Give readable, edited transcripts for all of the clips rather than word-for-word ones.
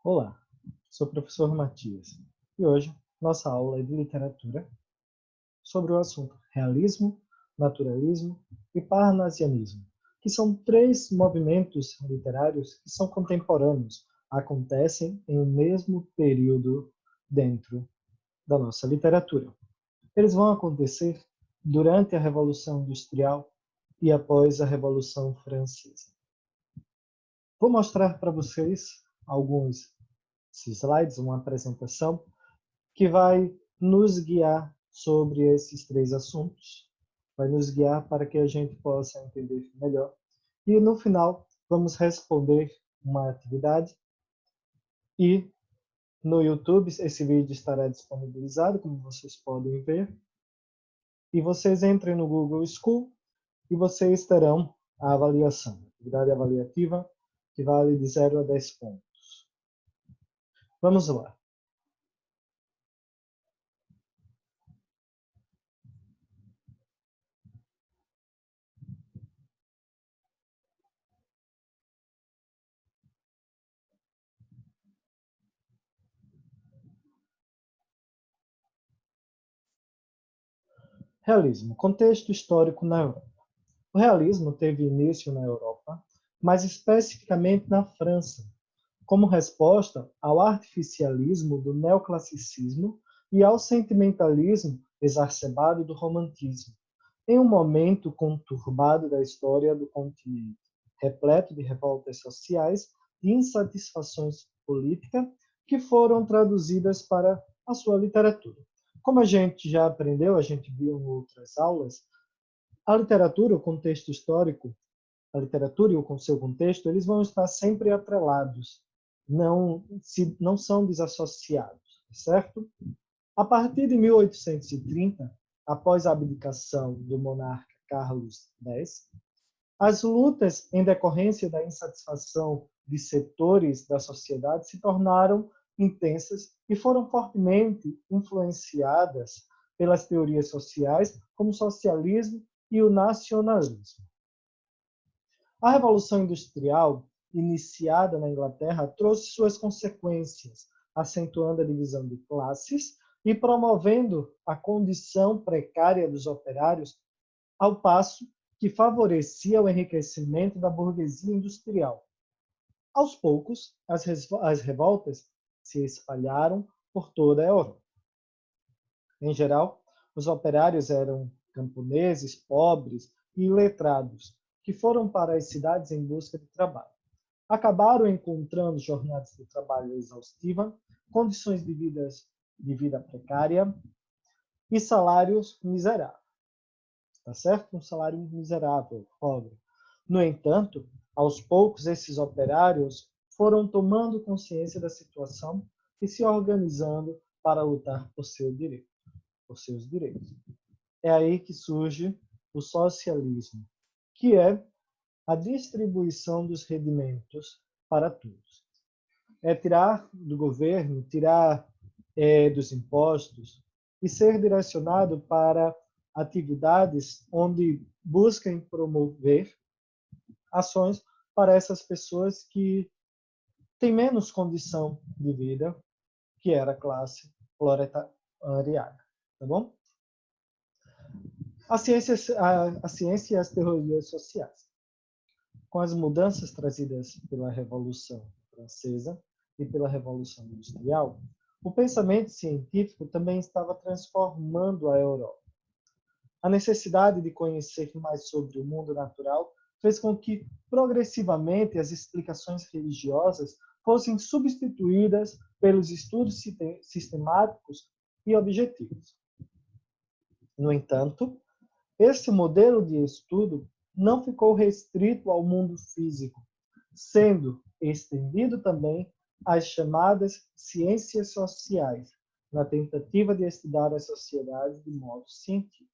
Olá, sou o professor Matias e hoje nossa aula é de literatura sobre o assunto realismo, naturalismo e parnasianismo, que são três movimentos literários que são contemporâneos, acontecem em um mesmo período dentro da nossa literatura. Eles vão acontecer durante a Revolução Industrial e após a Revolução Francesa. Vou mostrar para vocês alguns slides, uma apresentação que vai nos guiar sobre esses três assuntos, vai nos guiar para que a gente possa entender melhor. E no final, vamos responder uma atividade e no YouTube esse vídeo estará disponibilizado, como vocês podem ver. E vocês entrem no Google School e vocês terão a avaliação, atividade avaliativa, que vale de 0 a 10 pontos. Vamos lá. Realismo, contexto histórico na Europa. O realismo teve início na Europa, mais especificamente na França, como resposta ao artificialismo do neoclassicismo e ao sentimentalismo exacerbado do romantismo, em um momento conturbado da história do continente, repleto de revoltas sociais e insatisfações políticas que foram traduzidas para a sua literatura. Como a gente já aprendeu, a gente viu em outras aulas, a literatura, o contexto histórico, a literatura e o seu contexto, eles vão estar sempre atrelados, não são desassociados, certo? A partir de 1830, após a abdicação do monarca Carlos X, as lutas em decorrência da insatisfação de setores da sociedade se tornaram intensas e foram fortemente influenciadas pelas teorias sociais, como o socialismo e o nacionalismo. A Revolução Industrial, iniciada na Inglaterra, trouxe suas consequências, acentuando a divisão de classes e promovendo a condição precária dos operários, ao passo que favorecia o enriquecimento da burguesia industrial. Aos poucos, as revoltas se espalharam por toda a Europa. Em geral, os operários eram camponeses, pobres e iletrados, que foram para as cidades em busca de trabalho. Acabaram encontrando jornadas de trabalho exaustivas, condições de vida precária e salários miseráveis. Tá certo? Um salário miserável, pobre. No entanto, aos poucos, esses operários foram tomando consciência da situação e se organizando para lutar por seus direitos. É aí que surge o socialismo, que é a distribuição dos rendimentos para todos. É tirar do governo, tirar dos impostos e ser direcionado para atividades onde busquem promover ações para essas pessoas que têm menos condição de vida, que era a classe proletariada, tá bom? A ciência e as teorias sociais. Com as mudanças trazidas pela Revolução Francesa e pela Revolução Industrial, o pensamento científico também estava transformando a Europa. A necessidade de conhecer mais sobre o mundo natural fez com que, progressivamente, as explicações religiosas fossem substituídas pelos estudos sistemáticos e objetivos. No entanto, esse modelo de estudo não ficou restrito ao mundo físico, sendo estendido também às chamadas ciências sociais, na tentativa de estudar as sociedades de modo científico.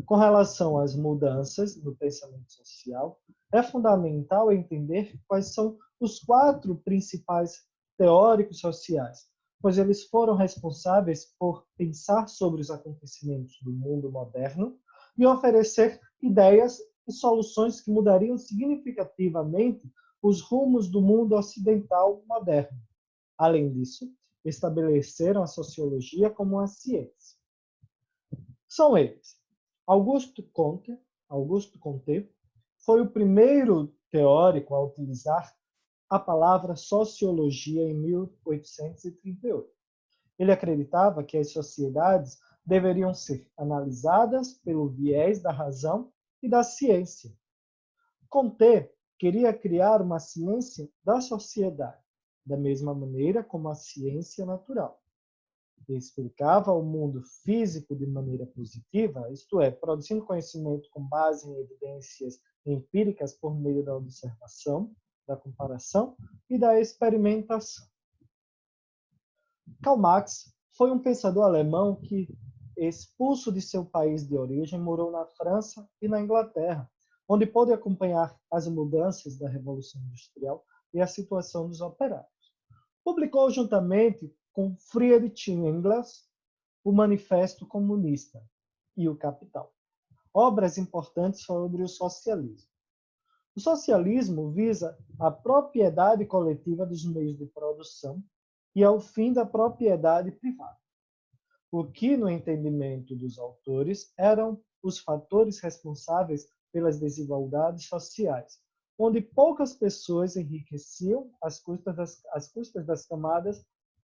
Com relação às mudanças no pensamento social, é fundamental entender quais são os 4 principais teóricos sociais, pois eles foram responsáveis por pensar sobre os acontecimentos do mundo moderno e oferecer ideias e soluções que mudariam significativamente os rumos do mundo ocidental moderno. Além disso, estabeleceram a sociologia como uma ciência. São eles: Auguste Comte foi o primeiro teórico a utilizar a palavra sociologia em 1838. Ele acreditava que as sociedades deveriam ser analisadas pelo viés da razão e da ciência. Comte queria criar uma ciência da sociedade, da mesma maneira como a ciência natural. Ele explicava o mundo físico de maneira positiva, isto é, produzindo conhecimento com base em evidências empíricas por meio da observação, da comparação e da experimentação. Karl Marx foi um pensador alemão que, expulso de seu país de origem, morou na França e na Inglaterra, onde pôde acompanhar as mudanças da Revolução Industrial e a situação dos operários. Publicou juntamente com Friedrich Engels o Manifesto Comunista e o Capital, obras importantes sobre o socialismo. O socialismo visa a propriedade coletiva dos meios de produção e ao fim da propriedade privada, o que, no entendimento dos autores, eram os fatores responsáveis pelas desigualdades sociais, onde poucas pessoas enriqueciam às custas das camadas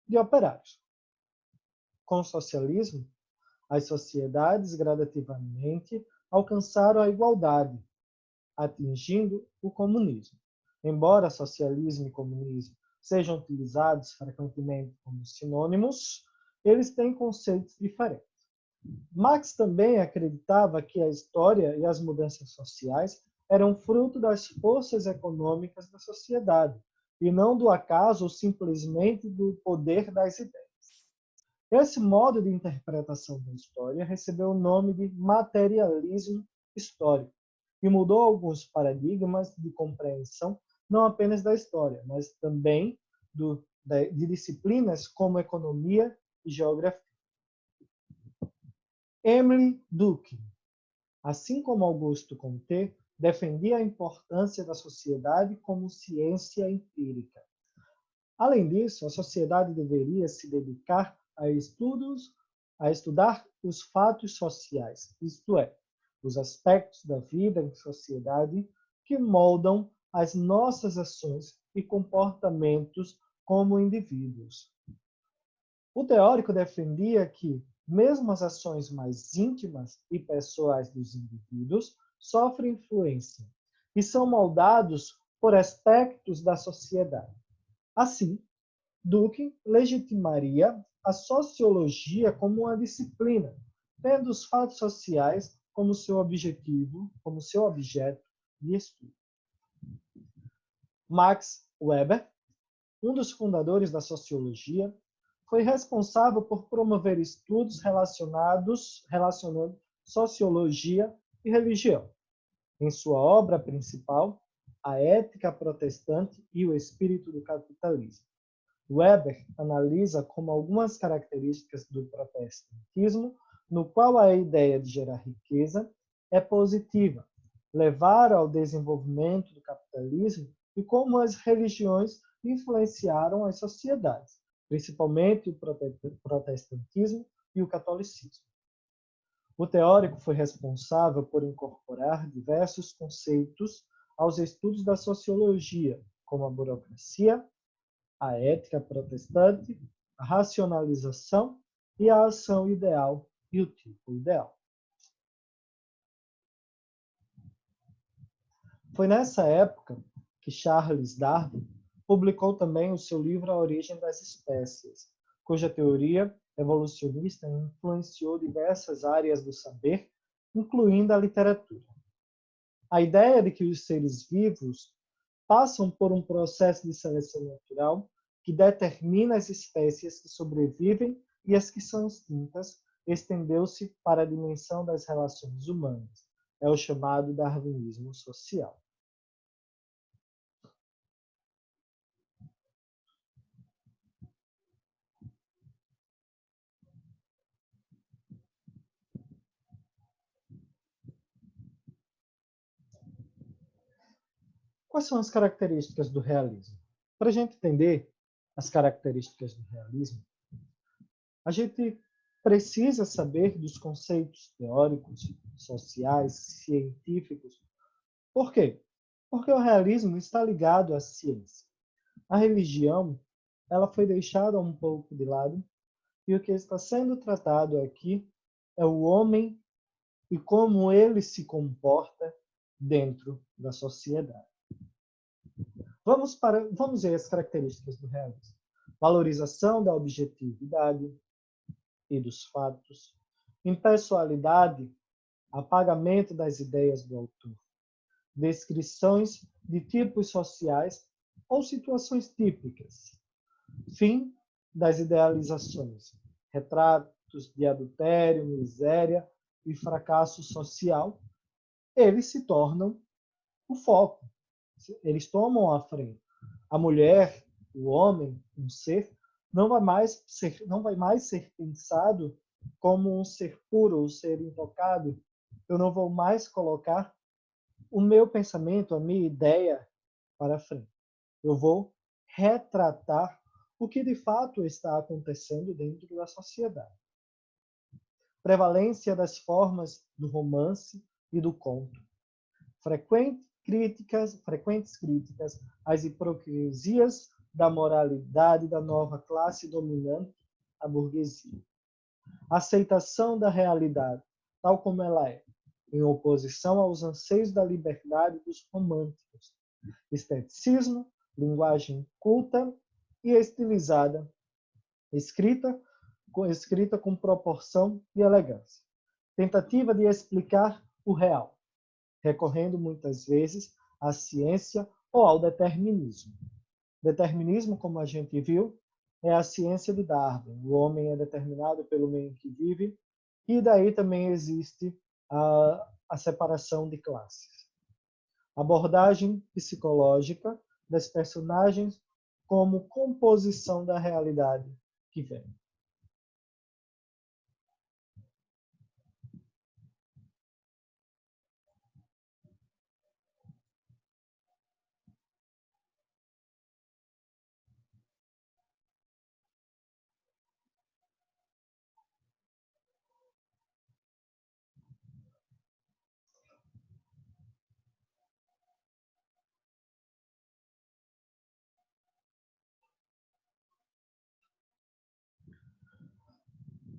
de operários. Com o socialismo, as sociedades gradativamente alcançaram a igualdade, atingindo o comunismo. Embora socialismo e comunismo sejam utilizados frequentemente como sinônimos, eles têm conceitos diferentes. Marx também acreditava que a história e as mudanças sociais eram fruto das forças econômicas da sociedade, e não do acaso ou simplesmente do poder das ideias. Esse modo de interpretação da história recebeu o nome de materialismo histórico e mudou alguns paradigmas de compreensão não apenas da história, mas também de disciplinas como economia e geografia. Émile Durkheim, assim como Auguste Comte, defendia a importância da sociedade como ciência empírica. Além disso, a sociedade deveria se dedicar a estudar os fatos sociais, isto é, os aspectos da vida em sociedade que moldam as nossas ações e comportamentos como indivíduos. O teórico defendia que, mesmo as ações mais íntimas e pessoais dos indivíduos sofrem influência e são moldados por aspectos da sociedade. Assim, Durkheim legitimaria a sociologia como uma disciplina, tendo os fatos sociais como seu objetivo, como seu objeto de estudo. Max Weber, um dos fundadores da sociologia, foi responsável por promover estudos relacionando sociologia e religião. Em sua obra principal, A Ética Protestante e o Espírito do Capitalismo, Weber analisa como algumas características do protestantismo, no qual a ideia de gerar riqueza é positiva, levaram ao desenvolvimento do capitalismo e como as religiões influenciaram as sociedades, principalmente o protestantismo e o catolicismo. O teórico foi responsável por incorporar diversos conceitos aos estudos da sociologia, como a burocracia, a ética protestante, a racionalização e a ação ideal e o tipo ideal. Foi nessa época que Charles Darwin publicou também o seu livro A Origem das Espécies, cuja teoria evolucionista influenciou diversas áreas do saber, incluindo a literatura. A ideia de que os seres vivos passam por um processo de seleção natural que determina as espécies que sobrevivem e as que são extintas, estendeu-se para a dimensão das relações humanas. É o chamado darwinismo social. Quais são as características do realismo? Para a gente entender as características do realismo, a gente precisa saber dos conceitos teóricos, sociais, científicos. Por quê? Porque o realismo está ligado à ciência. A religião, ela foi deixada um pouco de lado, e o que está sendo tratado aqui é o homem e como ele se comporta dentro da sociedade. Vamos ver as características do realismo. Valorização da objetividade e dos fatos, impessoalidade, apagamento das ideias do autor, descrições de tipos sociais ou situações típicas, fim das idealizações, retratos de adultério, miséria e fracasso social, eles se tornam o foco, eles tomam a frente. A mulher, o homem, um ser, não vai mais ser pensado como um ser puro, um ser intocado. Eu não vou mais colocar o meu pensamento, a minha ideia para frente. Eu vou retratar o que de fato está acontecendo dentro da sociedade. Prevalência das formas do romance e do conto. Frequentes críticas às hipocrisias da moralidade da nova classe dominante, a burguesia. Aceitação da realidade, tal como ela é, em oposição aos anseios da liberdade dos românticos. Esteticismo, linguagem culta e estilizada, escrita com proporção e elegância. Tentativa de explicar o real, recorrendo muitas vezes à ciência ou ao determinismo. Determinismo, como a gente viu, é a ciência de Darwin. O homem é determinado pelo meio em que vive, e daí também existe a separação de classes. Abordagem psicológica das personagens como composição da realidade que vem.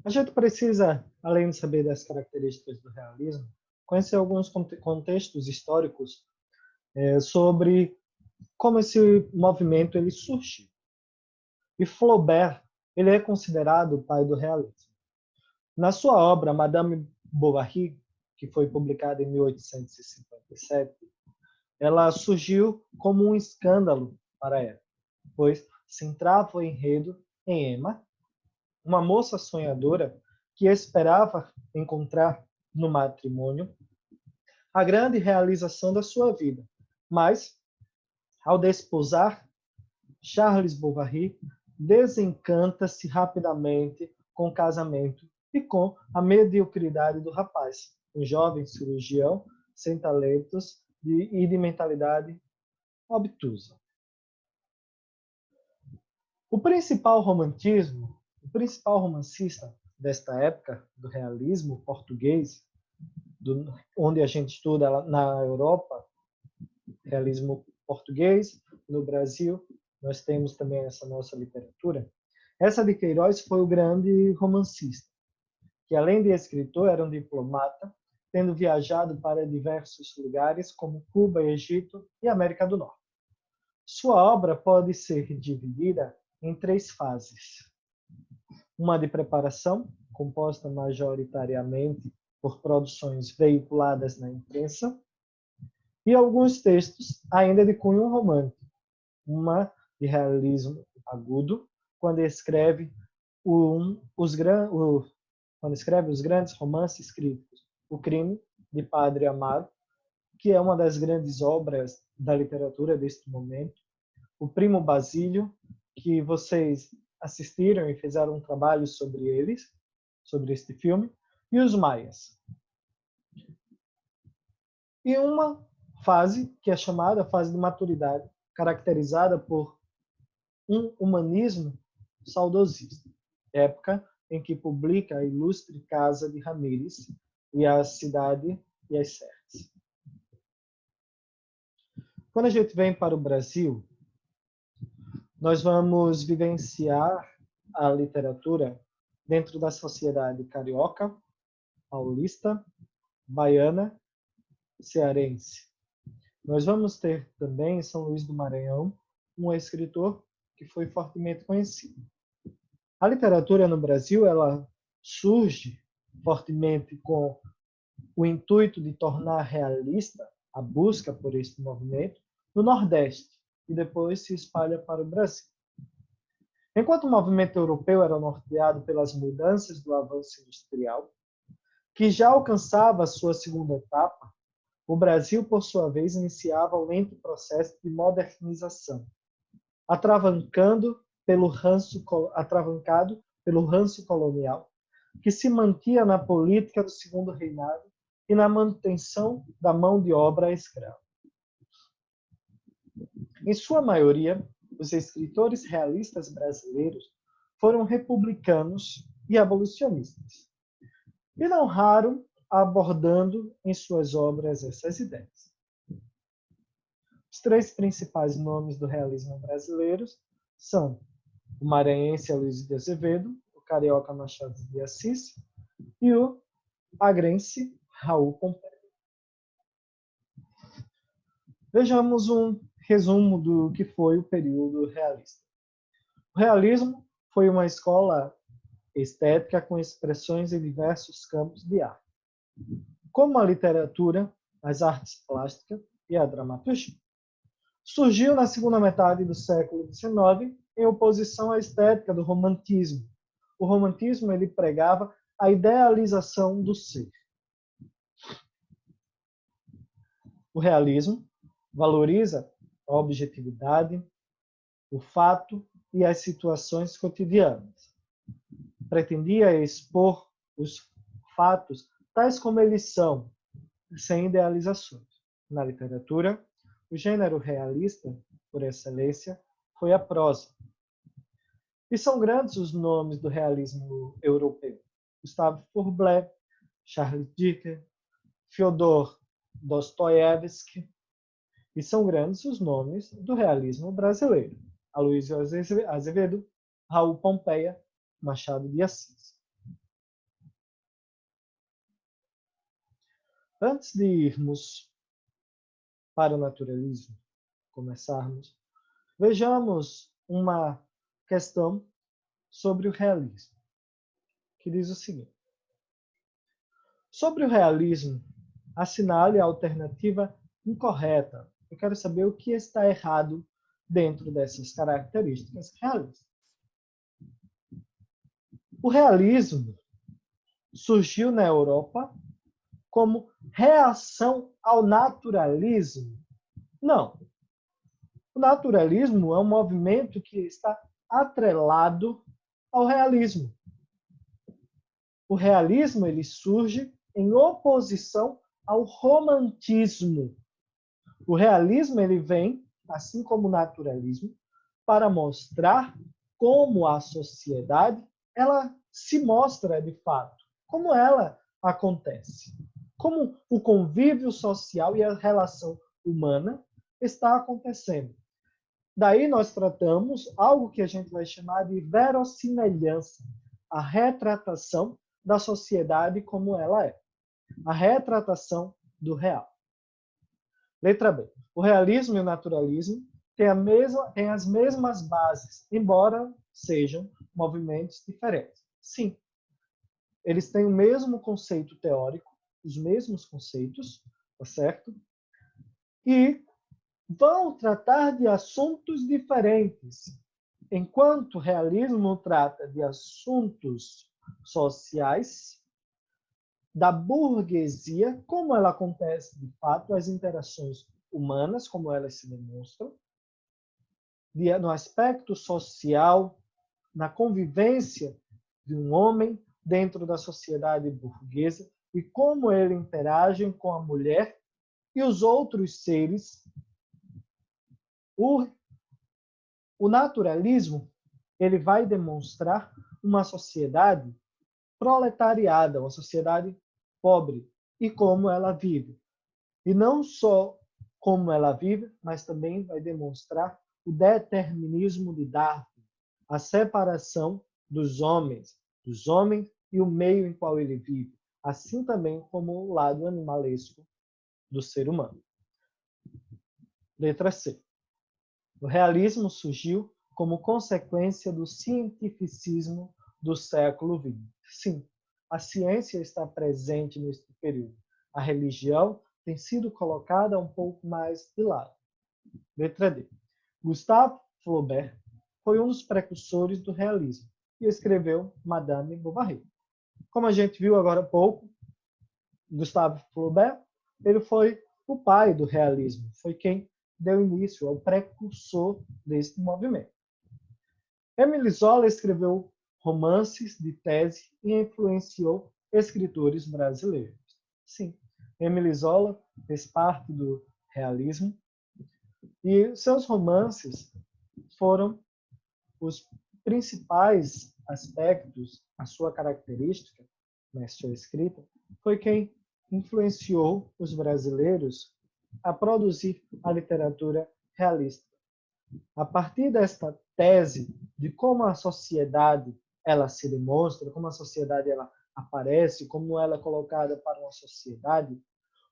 A gente precisa, além de saber das características do realismo, conhecer alguns contextos históricos sobre como esse movimento ele surgiu. E Flaubert, ele é considerado o pai do realismo. Na sua obra Madame Bovary, que foi publicada em 1857, ela surgiu como um escândalo para ela, pois centrava o enredo em Emma, uma moça sonhadora que esperava encontrar no matrimônio a grande realização da sua vida. Mas, ao desposar, Charles Bovary desencanta-se rapidamente com o casamento e com a mediocridade do rapaz, um jovem cirurgião sem talentos e de mentalidade obtusa. O principal romancista desta época, do realismo português, onde a gente estuda na Europa, realismo português, no Brasil, nós temos também essa nossa literatura. Essa de Queiroz foi o grande romancista, que além de escritor, era um diplomata, tendo viajado para diversos lugares como Cuba, Egito e América do Norte. Sua obra pode ser dividida em 3 fases. Uma de preparação, composta majoritariamente por produções veiculadas na imprensa, e alguns textos ainda de cunho romântico, uma de realismo agudo, quando escreve os grandes romances críticos, O Crime, de Padre Amaro, que é uma das grandes obras da literatura deste momento, O Primo Basílio, que vocês assistiram e fizeram um trabalho sobre eles, sobre este filme, e Os Maias. E uma fase que é chamada fase de maturidade, caracterizada por um humanismo saudosista, época em que publica a ilustre Casa de Ramírez e a Cidade e as Serras. Quando a gente vem para o Brasil, nós vamos vivenciar a literatura dentro da sociedade carioca, paulista, baiana, cearense. Nós vamos ter também em São Luís do Maranhão um escritor que foi fortemente conhecido. A literatura no Brasil, ela surge fortemente com o intuito de tornar realista a busca por este movimento no Nordeste e depois se espalha para o Brasil. Enquanto o movimento europeu era norteado pelas mudanças do avanço industrial, que já alcançava a sua segunda etapa, o Brasil, por sua vez, iniciava o lento processo de modernização, atravancado pelo ranço colonial, que se mantinha na política do Segundo Reinado e na manutenção da mão de obra escrava. Em sua maioria, os escritores realistas brasileiros foram republicanos e abolicionistas, e não raro abordando em suas obras essas ideias. Os três principais nomes do realismo brasileiro são o maranhense Aloysio de Azevedo, o carioca Machado de Assis e o agrense Raul Pompeia. Vejamos um resumo do que foi o período realista. O realismo foi uma escola estética com expressões em diversos campos de arte, como a literatura, as artes plásticas e a dramaturgia. Surgiu na segunda metade do século XIX em oposição à estética do romantismo. O romantismo ele pregava a idealização do ser. O realismo valoriza a objetividade, o fato e as situações cotidianas. Pretendia expor os fatos tais como eles são, sem idealizações. Na literatura, o gênero realista, por excelência, foi a prosa. E são grandes os nomes do realismo europeu. Gustave Courbet, Charles Dickens, Fyodor Dostoiévski. E são grandes os nomes do realismo brasileiro. Aloysio Azevedo, Raul Pompeia, Machado de Assis. Antes de irmos para o naturalismo, começarmos, vejamos uma questão sobre o realismo, que diz o seguinte: sobre o realismo, assinale a alternativa incorreta. Eu quero saber o que está errado dentro dessas características realistas. O realismo surgiu na Europa como reação ao naturalismo? Não. O naturalismo é um movimento que está atrelado ao realismo. O realismo ele surge em oposição ao romantismo. O realismo ele vem, assim como o naturalismo, para mostrar como a sociedade ela se mostra de fato, como ela acontece, como o convívio social e a relação humana está acontecendo. Daí nós tratamos algo que a gente vai chamar de verossimilhança, a retratação da sociedade como ela é, a retratação do real. Letra B. O realismo e o naturalismo têm as mesmas bases, embora sejam movimentos diferentes. Sim, eles têm o mesmo conceito teórico, os mesmos conceitos, tá certo? E vão tratar de assuntos diferentes. Enquanto o realismo trata de assuntos sociais, da burguesia, como ela acontece de fato, as interações humanas, como elas se demonstram, no aspecto social, na convivência de um homem dentro da sociedade burguesa e como ele interage com a mulher e os outros seres. O O naturalismo, ele vai demonstrar uma sociedade proletariada, uma sociedade pobre, e como ela vive. E não só como ela vive, mas também vai demonstrar o determinismo de Darwin, a separação dos homens e o meio em qual ele vive, assim também como o lado animalesco do ser humano. Letra C. O realismo surgiu como consequência do cientificismo do século XX. Sim, a ciência está presente neste período. A religião tem sido colocada um pouco mais de lado. Letra D. Gustave Flaubert foi um dos precursores do realismo e escreveu Madame Bovary. Como a gente viu agora há pouco, Gustave Flaubert, ele foi o pai do realismo, foi quem deu início ao precursor deste movimento. Émile Zola escreveu romances de tese e influenciou escritores brasileiros. Sim, Émile Zola fez parte do realismo e seus romances foram os principais aspectos, a sua característica na sua escrita, foi quem influenciou os brasileiros a produzir a literatura realista. A partir desta tese de como a sociedade ela se demonstra, como a sociedade ela aparece, como ela é colocada para uma sociedade,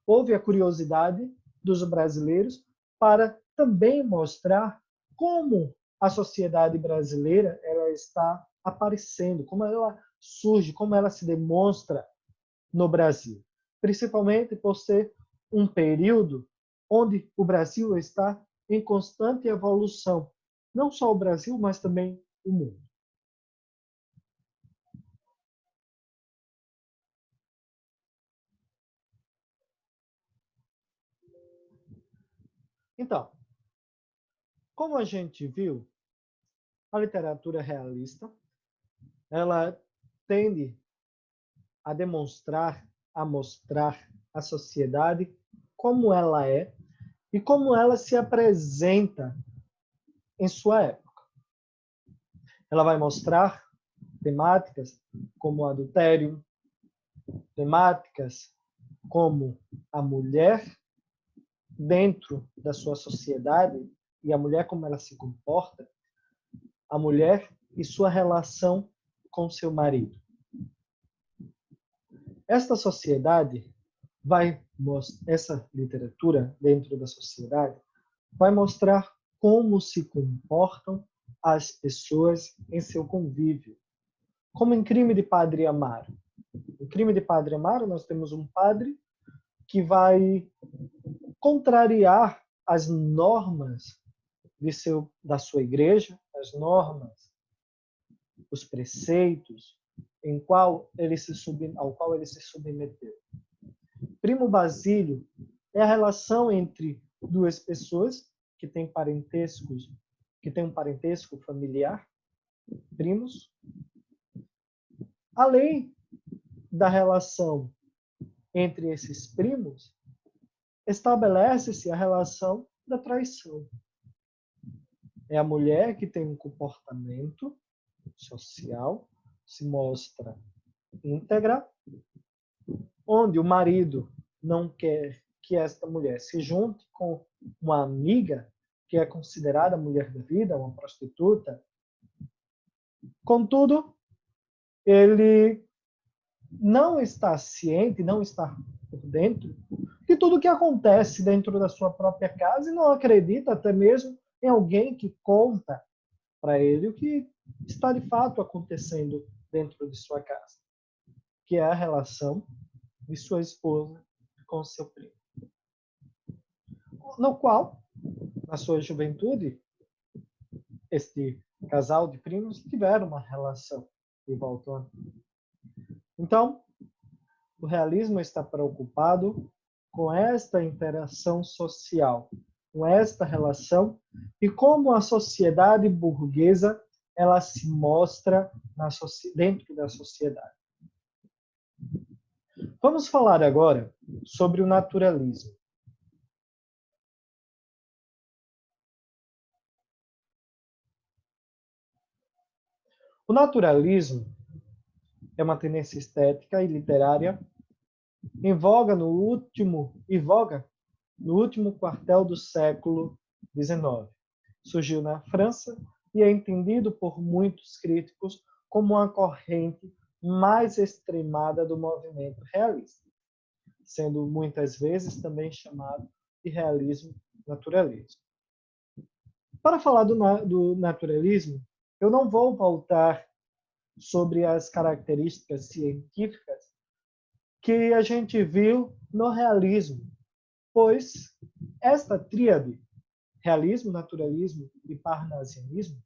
houve a curiosidade dos brasileiros para também mostrar como a sociedade brasileira ela está aparecendo, como ela surge, como ela se demonstra no Brasil, principalmente por ser um período onde o Brasil está em constante evolução, não só o Brasil, mas também o mundo. Então, como a gente viu, a literatura realista, ela tende a demonstrar, a mostrar a sociedade como ela é e como ela se apresenta em sua época. Ela vai mostrar temáticas como adultério, temáticas como a mulher dentro da sua sociedade e a mulher como ela se comporta, a mulher e sua relação com seu marido. Esta sociedade essa literatura dentro da sociedade vai mostrar como se comportam as pessoas em seu convívio. Como em Crime de Padre Amaro. Em Crime de Padre Amaro, nós temos um padre que vai contrariar as normas da sua igreja, as normas, os preceitos ao qual ele se submeteu. Primo Basílio é a relação entre duas pessoas que têm um parentesco familiar, primos. Além da relação entre esses primos, estabelece-se a relação da traição. É a mulher que tem um comportamento social, se mostra íntegra, onde o marido não quer que esta mulher se junte com uma amiga que é considerada mulher da vida, uma prostituta. Contudo, ele não está ciente, não está por dentro de tudo que acontece dentro da sua própria casa e não acredita até mesmo em alguém que conta para ele o que está de fato acontecendo dentro de sua casa, que é a relação de sua esposa com seu primo. No qual, na sua juventude, este casal de primos tiveram uma relação e voltou. Então, o realismo está preocupado com esta interação social, com esta relação e como a sociedade burguesa ela se mostra dentro da sociedade. Vamos falar agora sobre o naturalismo. O naturalismo é uma tendência estética e literária em voga no último quartel do século XIX. Surgiu na França e é entendido por muitos críticos como uma corrente mais extremada do movimento realista, sendo muitas vezes também chamado de realismo naturalismo. Para falar do naturalismo, eu não vou voltar sobre as características científicas que a gente viu no realismo, pois esta tríade, realismo, naturalismo e parnasianismo,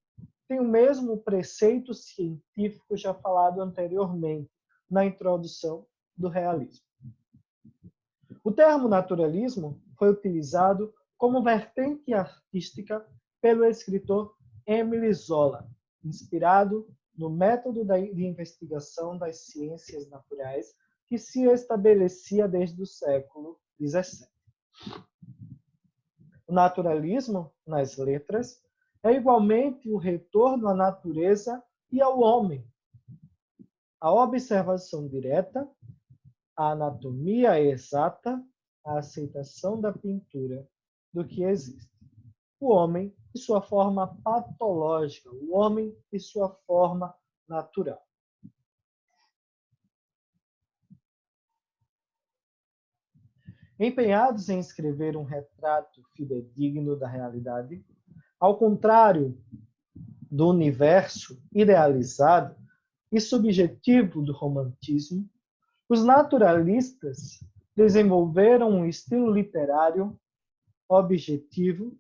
tem o mesmo preceito científico já falado anteriormente na introdução do realismo. O termo naturalismo foi utilizado como vertente artística pelo escritor Émile Zola, inspirado no método de investigação das ciências naturais que se estabelecia desde o século XVII. O naturalismo, nas letras, é igualmente o retorno à natureza e ao homem, a observação direta, a anatomia exata, a aceitação da pintura do que existe. O homem e sua forma patológica, o homem e sua forma natural. Empenhados em escrever um retrato fidedigno da realidade, ao contrário do universo idealizado e subjetivo do romantismo, os naturalistas desenvolveram um estilo literário objetivo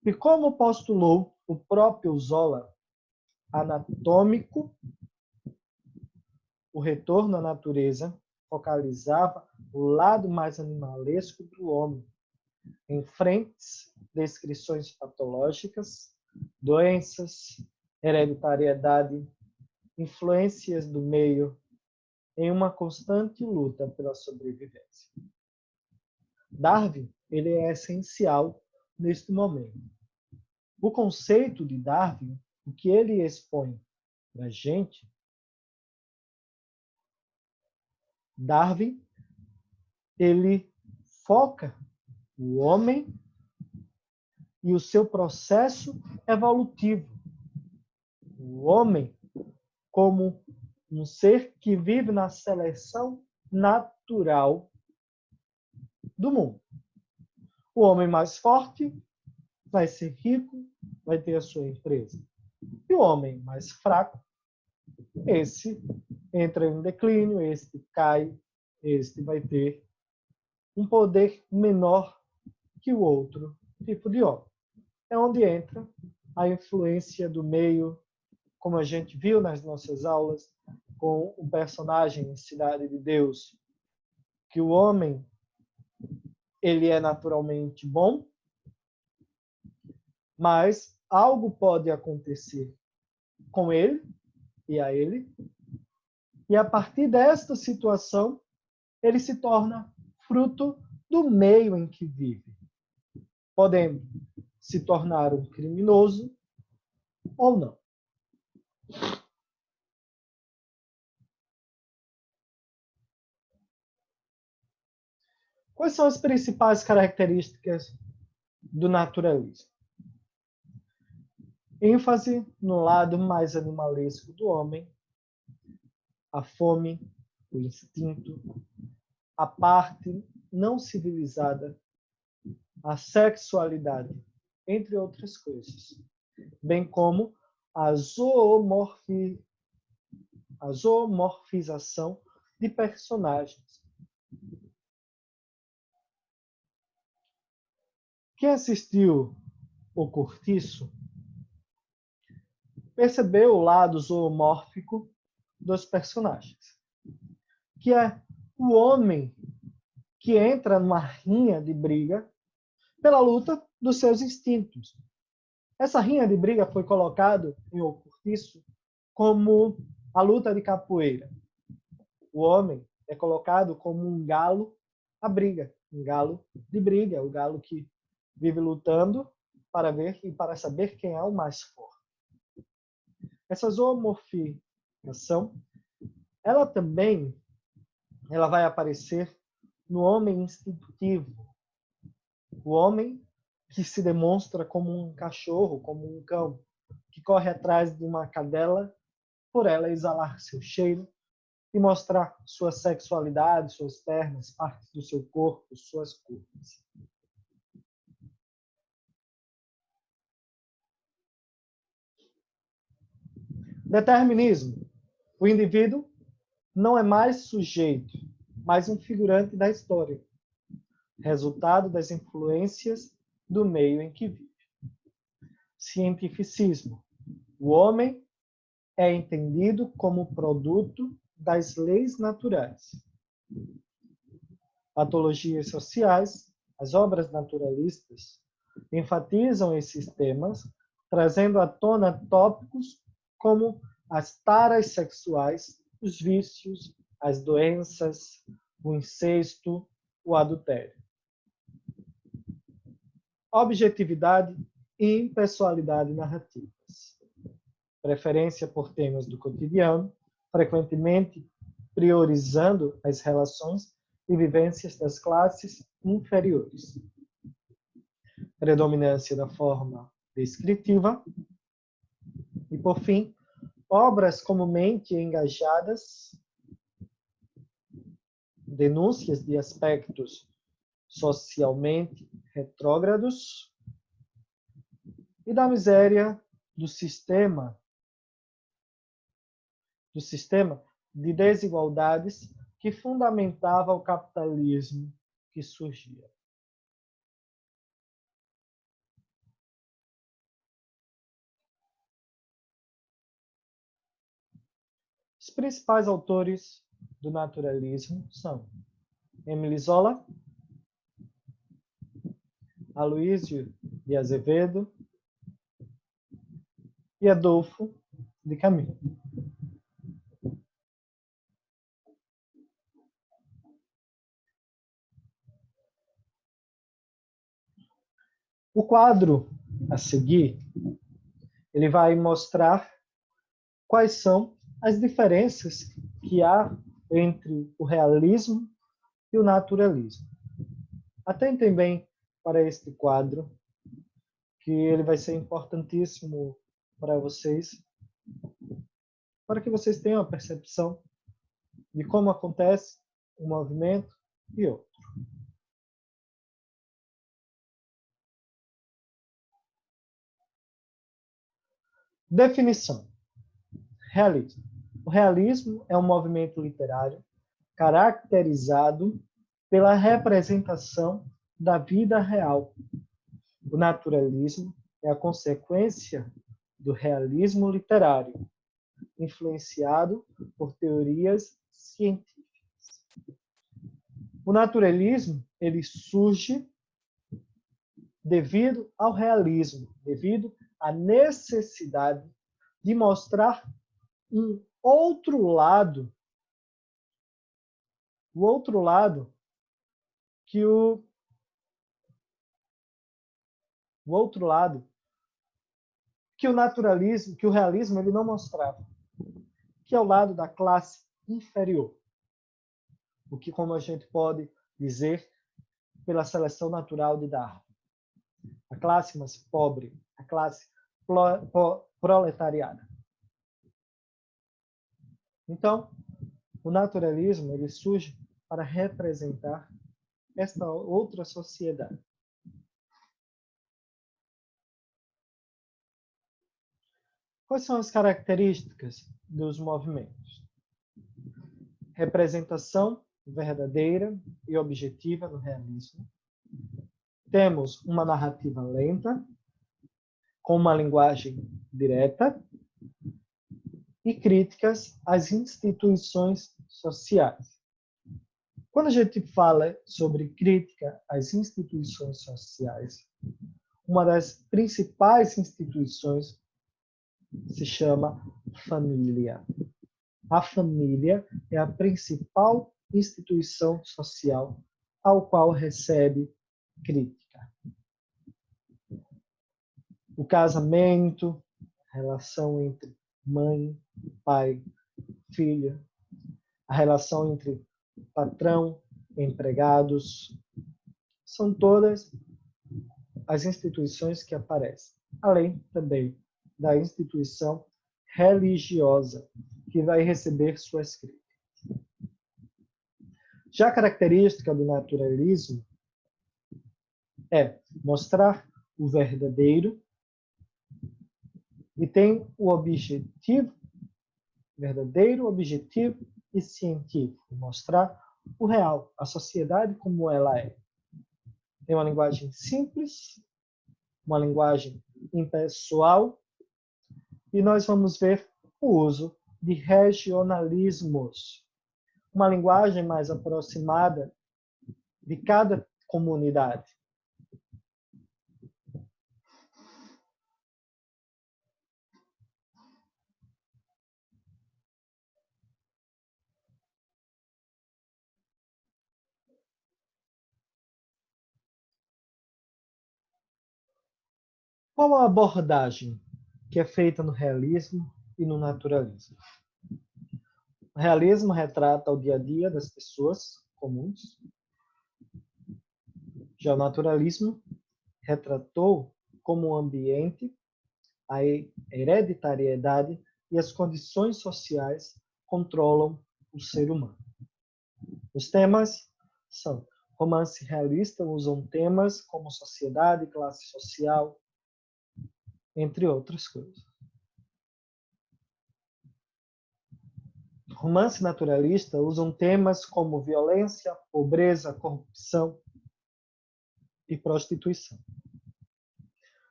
e, como postulou o próprio Zola, anatômico. O retorno à natureza focalizava o lado mais animalesco do homem, em frentes descrições patológicas, doenças, hereditariedade, influências do meio, em uma constante luta pela sobrevivência. Darwin, ele é essencial neste momento. O conceito de Darwin, o que ele expõe para a gente, Darwin, ele foca o homem e o seu processo evolutivo. O homem como um ser que vive na seleção natural do mundo. O homem mais forte vai ser rico, vai ter a sua empresa. E o homem mais fraco, esse entra em declínio, este cai, este vai ter um poder menor que o outro tipo de homem. É onde entra a influência do meio, como a gente viu nas nossas aulas, com o personagem em Cidade de Deus, que o homem ele é naturalmente bom, mas algo pode acontecer com ele e a ele, e a partir desta situação, ele se torna fruto do meio em que vive, podendo se tornar um criminoso ou não. Quais são as principais características do naturalismo? ênfase no lado mais animalesco do homem, a fome, o instinto, a parte não civilizada, a sexualidade, entre outras coisas, bem como a zoomorfização de personagens. Quem assistiu O Cortiço percebeu o lado zoomórfico dos personagens, que é o homem que entra numa rinha de briga pela luta dos seus instintos. Essa rinha de briga foi colocada em O Cortiço como a luta de capoeira. O homem é colocado como um galo à briga, um galo de briga, o galo que vive lutando para ver e para saber quem é o mais forte. Essa zoomorfização, ela também vai aparecer no homem instintivo, o homem que se demonstra como um cachorro, como um cão, que corre atrás de uma cadela por ela exalar seu cheiro e mostrar sua sexualidade, suas pernas, partes do seu corpo, suas curvas. Determinismo. O indivíduo não é mais sujeito, mas um figurante da história, resultado das influências do meio em que vive. Cientificismo. O homem é entendido como produto das leis naturais. Patologias sociais. As obras naturalistas enfatizam esses temas, trazendo à tona tópicos como as taras sexuais, os vícios, as doenças, o incesto, o adultério. Objetividade e impessoalidade narrativas. Preferência por temas do cotidiano, frequentemente priorizando as relações e vivências das classes inferiores. Predominância da forma descritiva. E, por fim, obras comumente engajadas, denúncias de aspectos socialmente retrógrados e da miséria do sistema de desigualdades que fundamentava o capitalismo que surgia. Os principais autores do naturalismo são Émile Zola, Aloysio de Azevedo e Adolfo de Camus. O quadro a seguir, ele vai mostrar quais são as diferenças que há entre o realismo e o naturalismo. Atentem bem para este quadro, que ele vai ser importantíssimo para vocês, para que vocês tenham a percepção de como acontece um movimento e outro. Definição. Realismo. O realismo é um movimento literário caracterizado pela representação da vida real. O naturalismo é a consequência do realismo literário, influenciado por teorias científicas. O naturalismo, ele surge devido ao realismo, devido à necessidade de mostrar um outro lado, o outro lado que o naturalismo, que o realismo ele não mostrava, que é o lado da classe inferior. O que, como a gente pode dizer, pela seleção natural de Darwin. A classe mais pobre, a classe proletariada. Então, o naturalismo ele surge para representar esta outra sociedade. Quais são as características dos movimentos? Representação verdadeira e objetiva no realismo. Temos uma narrativa lenta, com uma linguagem direta e críticas às instituições sociais. Quando a gente fala sobre crítica às instituições sociais, uma das principais instituições se chama família. A família é a principal instituição social ao qual recebe crítica. O casamento, a relação entre mãe, pai, filho, a relação entre patrão, empregados, são todas as instituições que aparecem, além também da instituição religiosa, que vai receber suas críticas. Já a característica do naturalismo é mostrar o verdadeiro e tem o objetivo verdadeiro, objetivo e científico, mostrar o real, a sociedade como ela é. Tem uma linguagem simples, uma linguagem impessoal, e nós vamos ver o uso de regionalismos, uma linguagem mais aproximada de cada comunidade. Qual a abordagem que é feita no realismo e no naturalismo? O realismo retrata o dia a dia das pessoas comuns. Já o naturalismo retratou como o ambiente, a hereditariedade e as condições sociais controlam o ser humano. Os temas são romance realista, usam temas como sociedade, classe social, entre outras coisas. Romance naturalista usam temas como violência, pobreza, corrupção e prostituição.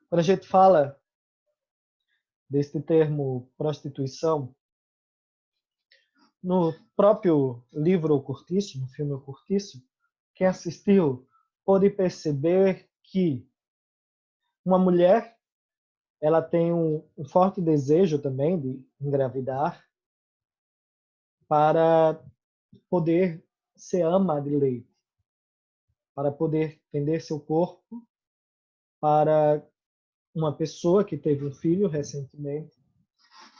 Quando a gente fala deste termo prostituição, no próprio livro O Cortiço, no filme O Cortiço, quem assistiu pode perceber que uma mulher ela tem um forte desejo também de engravidar para poder ser ama de leite, para poder vender seu corpo para uma pessoa que teve um filho recentemente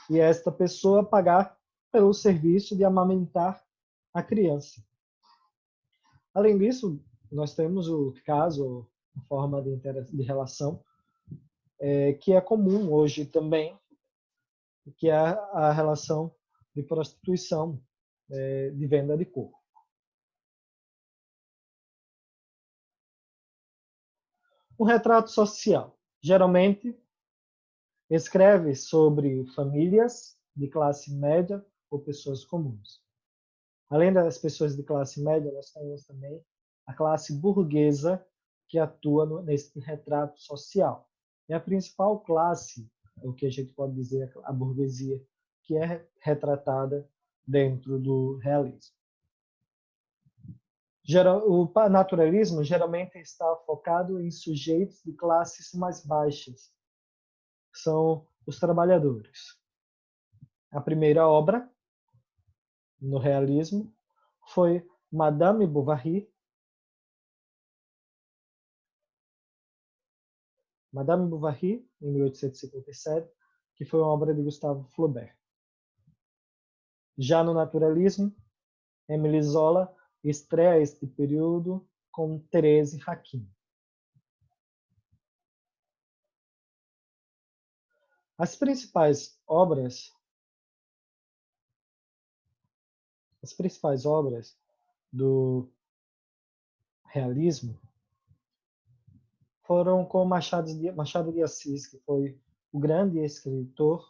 e esta pessoa pagar pelo serviço de amamentar a criança. Além disso, nós temos o caso, a forma de relação, que é comum hoje também, que é a relação de prostituição, de venda de corpo. O retrato social, geralmente, escreve sobre famílias de classe média ou pessoas comuns. Além das pessoas de classe média, nós temos também a classe burguesa que atua nesse retrato social. É a principal classe, o que a gente pode dizer, a burguesia, que é retratada dentro do realismo. O naturalismo geralmente está focado em sujeitos de classes mais baixas, são os trabalhadores. A primeira obra no realismo foi Madame Bovary, em 1857, que foi uma obra de Gustave Flaubert. Já no naturalismo, Émile Zola estreia este período com Thérèse Raquin. As principais obras do realismo foram com Machado de Assis, que foi o grande escritor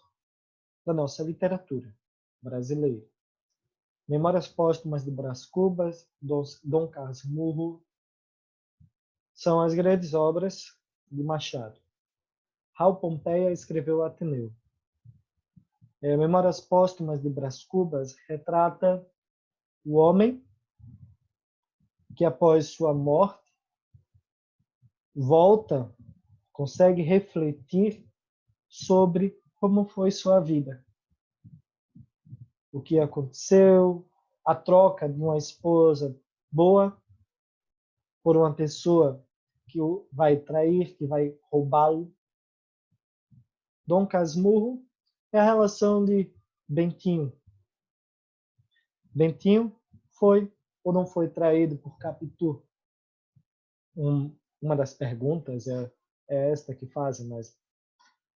da nossa literatura brasileira. Memórias Póstumas de Brás Cubas, Dom Casmurro, são as grandes obras de Machado. Raul Pompeia escreveu Ateneu. Memórias Póstumas de Brás Cubas retrata o homem que, após sua morte, volta, consegue refletir sobre como foi sua vida. O que aconteceu, a troca de uma esposa boa por uma pessoa que o vai trair, que vai roubá-lo. Dom Casmurro é a relação de Bentinho. Bentinho foi ou não foi traído por Capitu? Uma das perguntas é esta que fazem, mas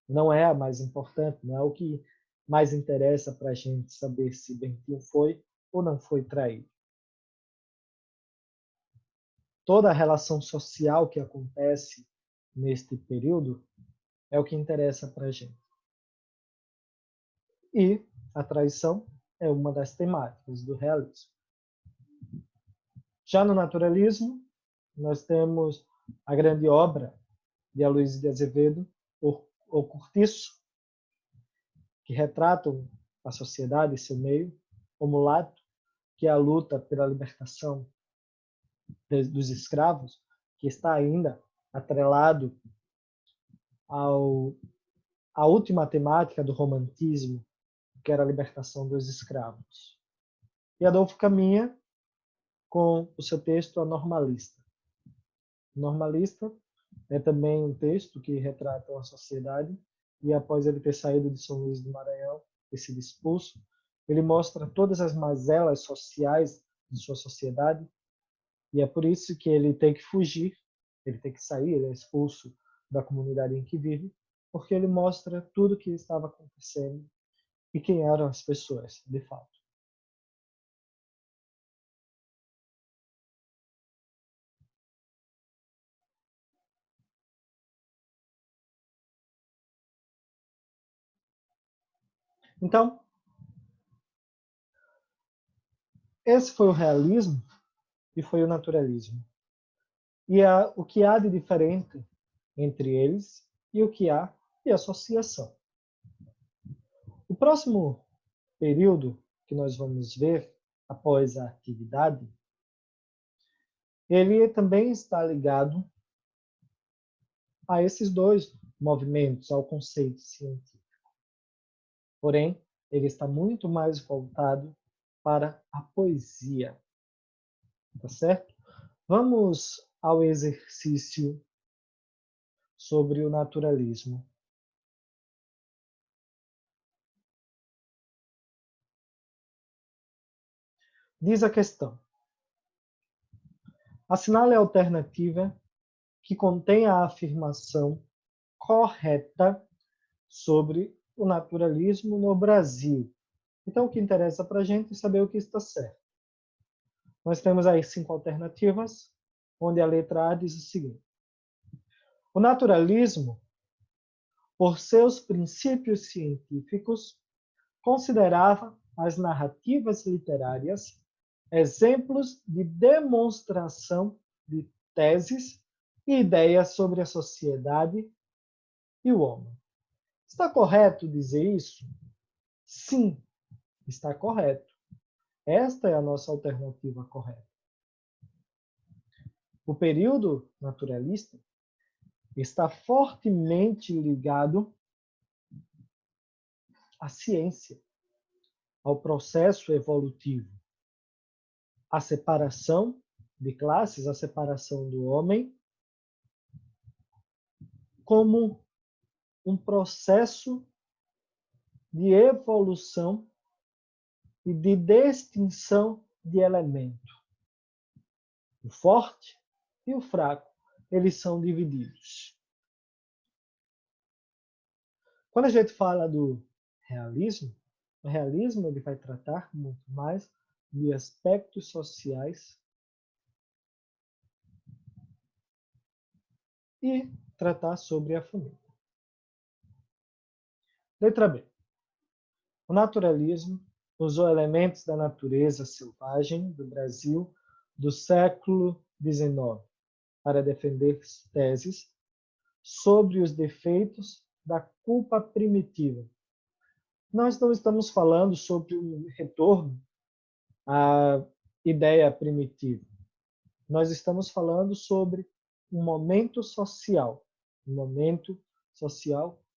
não é a mais importante, não é o que mais interessa para a gente saber se Bentinho foi ou não foi traído. Toda a relação social que acontece neste período é o que interessa para a gente. E a traição é uma das temáticas do realismo. Já no naturalismo, nós temos a grande obra de Aloysio de Azevedo, O Cortiço, que retratam a sociedade e seu meio, o mulato, que é a luta pela libertação dos escravos, que está ainda atrelado à última temática do romantismo, que era a libertação dos escravos. E Adolfo Caminha com o seu texto A Normalista. O Normalista é também um texto que retrata uma sociedade e após ele ter saído de São Luís do Maranhão, ter sido expulso, ele mostra todas as mazelas sociais de sua sociedade e é por isso que ele tem que fugir, ele tem que sair, ele é expulso da comunidade em que vive, porque ele mostra tudo o que estava acontecendo e quem eram as pessoas, de fato. Então, esse foi o realismo e foi o naturalismo. E o que há de diferente entre eles e o que há de associação. O próximo período que nós vamos ver após a atividade, ele também está ligado a esses dois movimentos, ao conceito científico. Porém, ele está muito mais voltado para a poesia. Tá certo? Vamos ao exercício sobre o naturalismo. Diz a questão: assinale a alternativa que contém a afirmação correta sobre o naturalismo no Brasil. Então, o que interessa para a gente é saber o que está certo. Nós temos aí 5 alternativas, onde a letra A diz o seguinte: o naturalismo, por seus princípios científicos, considerava as narrativas literárias exemplos de demonstração de teses e ideias sobre a sociedade e o homem. Está correto dizer isso? Sim, está correto. Esta é a nossa alternativa correta. O período naturalista está fortemente ligado à ciência, ao processo evolutivo, à separação de classes, à separação do homem como um processo de evolução e de distinção de elemento. O forte e o fraco, eles são divididos. Quando a gente fala do realismo, o realismo ele vai tratar muito mais de aspectos sociais e tratar sobre a família. Letra B. O naturalismo usou elementos da natureza selvagem do Brasil do século XIX para defender teses sobre os defeitos da culpa primitiva. Nós não estamos falando sobre o retorno à ideia primitiva. Nós estamos falando sobre um momento social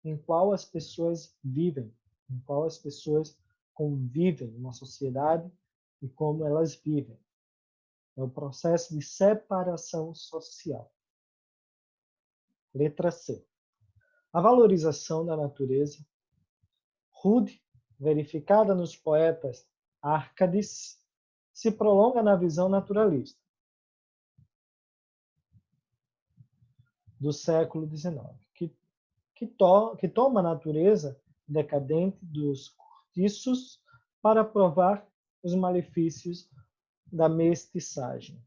em qual as pessoas vivem, em qual as pessoas convivem numa sociedade e como elas vivem. É o processo de separação social. Letra C. A valorização da natureza rude, verificada nos poetas Árcades, se prolonga na visão naturalista do século XIX, que toma a natureza decadente dos cortiços para provar os malefícios da mestiçagem.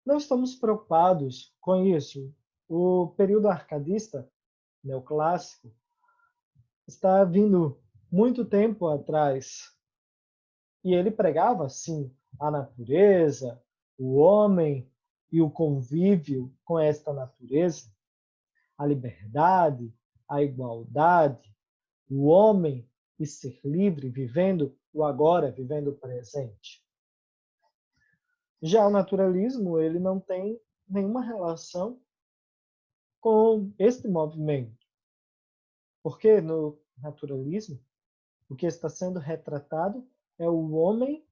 Não estamos preocupados com isso. O período arcadista, neoclássico, está vindo muito tempo atrás. E ele pregava, sim, a natureza, o homem e o convívio com esta natureza, a liberdade, a igualdade, o homem e ser livre, vivendo o agora, vivendo o presente. Já o naturalismo, ele não tem nenhuma relação com este movimento. Porque no naturalismo, o que está sendo retratado é o homem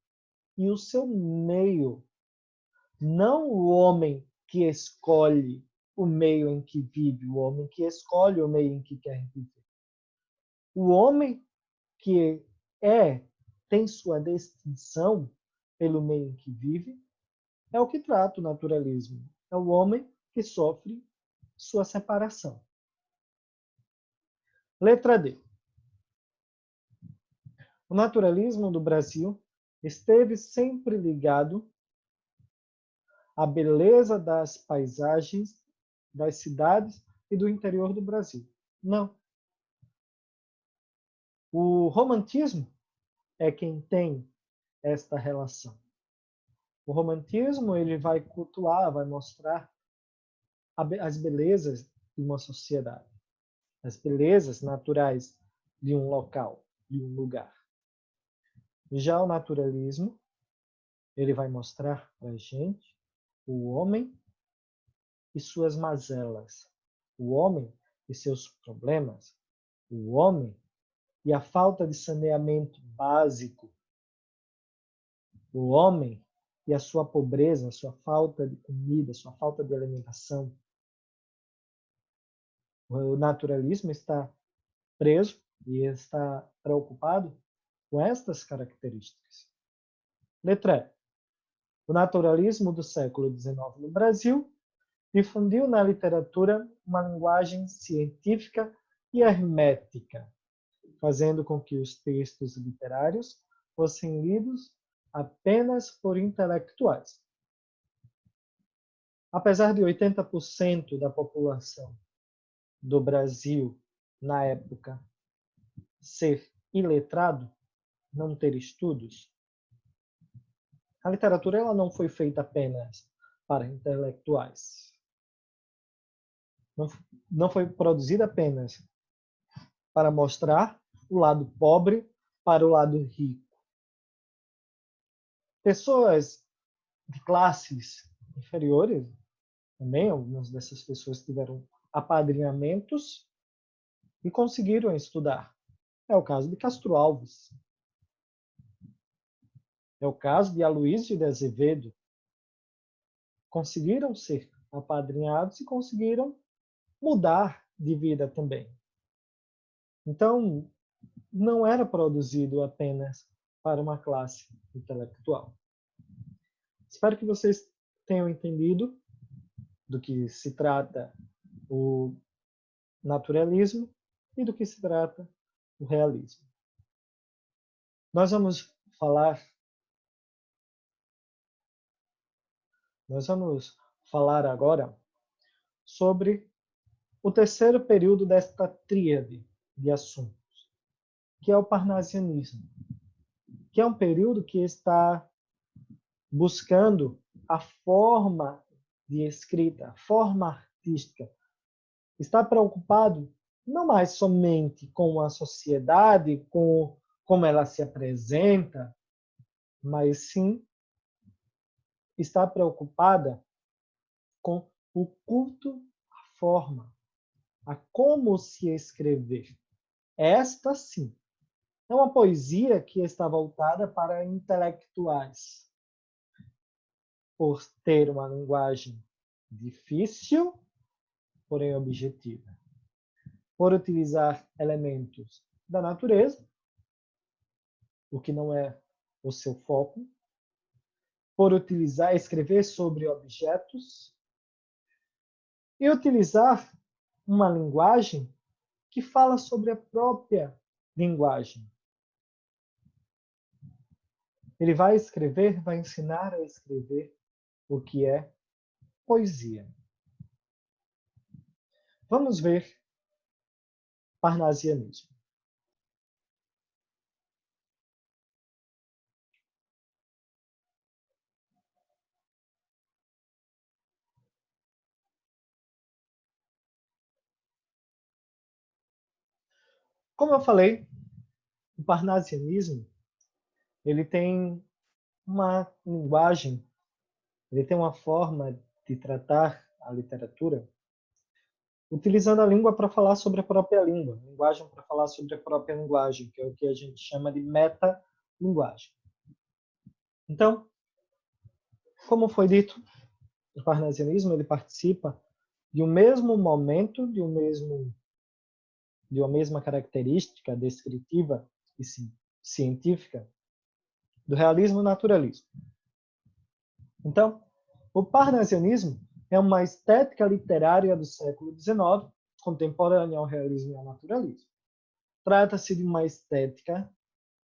e o seu meio, não o homem que escolhe o meio em que vive, o homem que escolhe o meio em que quer viver. O homem que tem sua distinção pelo meio em que vive é o que trata o naturalismo. É o homem que sofre sua separação. Letra D. O naturalismo do Brasil esteve sempre ligado à beleza das paisagens, das cidades e do interior do Brasil. Não. O romantismo é quem tem esta relação. O romantismo ele vai cultuar, vai mostrar as belezas de uma sociedade, as belezas naturais de um local, de um lugar. Já o naturalismo, ele vai mostrar para a gente o homem e suas mazelas, o homem e seus problemas, o homem e a falta de saneamento básico, o homem e a sua pobreza, a sua falta de comida, a sua falta de alimentação. O naturalismo está preso e está preocupado com estas características. Letra E. O naturalismo do século XIX no Brasil difundiu na literatura uma linguagem científica e hermética, fazendo com que os textos literários fossem lidos apenas por intelectuais. Apesar de 80% da população do Brasil, na época, ser iletrado, não ter estudos, a literatura ela não foi feita apenas para intelectuais. Não foi produzida apenas para mostrar o lado pobre para o lado rico. Pessoas de classes inferiores, também algumas dessas pessoas tiveram apadrinhamentos e conseguiram estudar. É o caso de Castro Alves. É o caso de Aloysio de Azevedo. Conseguiram ser apadrinhados e conseguiram mudar de vida também. Então, não era produzido apenas para uma classe intelectual. Espero que vocês tenham entendido do que se trata o naturalismo e do que se trata o realismo. Nós vamos falar agora sobre o terceiro período desta tríade de assuntos, que é o parnasianismo, que é um período que está buscando a forma de escrita, a forma artística. Está preocupado não mais somente com a sociedade, com como ela se apresenta, mas sim está preocupada com o culto à forma, a como se escrever. Esta, sim, é uma poesia que está voltada para intelectuais, por ter uma linguagem difícil, porém objetiva. por utilizar elementos da natureza, o que não é o seu foco, por escrever sobre objetos e utilizar uma linguagem que fala sobre a própria linguagem. Ele vai escrever, vai ensinar a escrever o que é poesia. Vamos ver parnasianismo. Como eu falei, o parnasianismo ele tem uma linguagem, ele tem uma forma de tratar a literatura utilizando a língua para falar sobre a própria língua, linguagem para falar sobre a própria linguagem, que é o que a gente chama de metalinguagem. Então, como foi dito, o parnasianismo ele participa de um mesmo momento, de uma mesma característica descritiva e científica do realismo e naturalismo. Então, o parnasianismo é uma estética literária do século XIX, contemporânea ao realismo e ao naturalismo. Trata-se de uma estética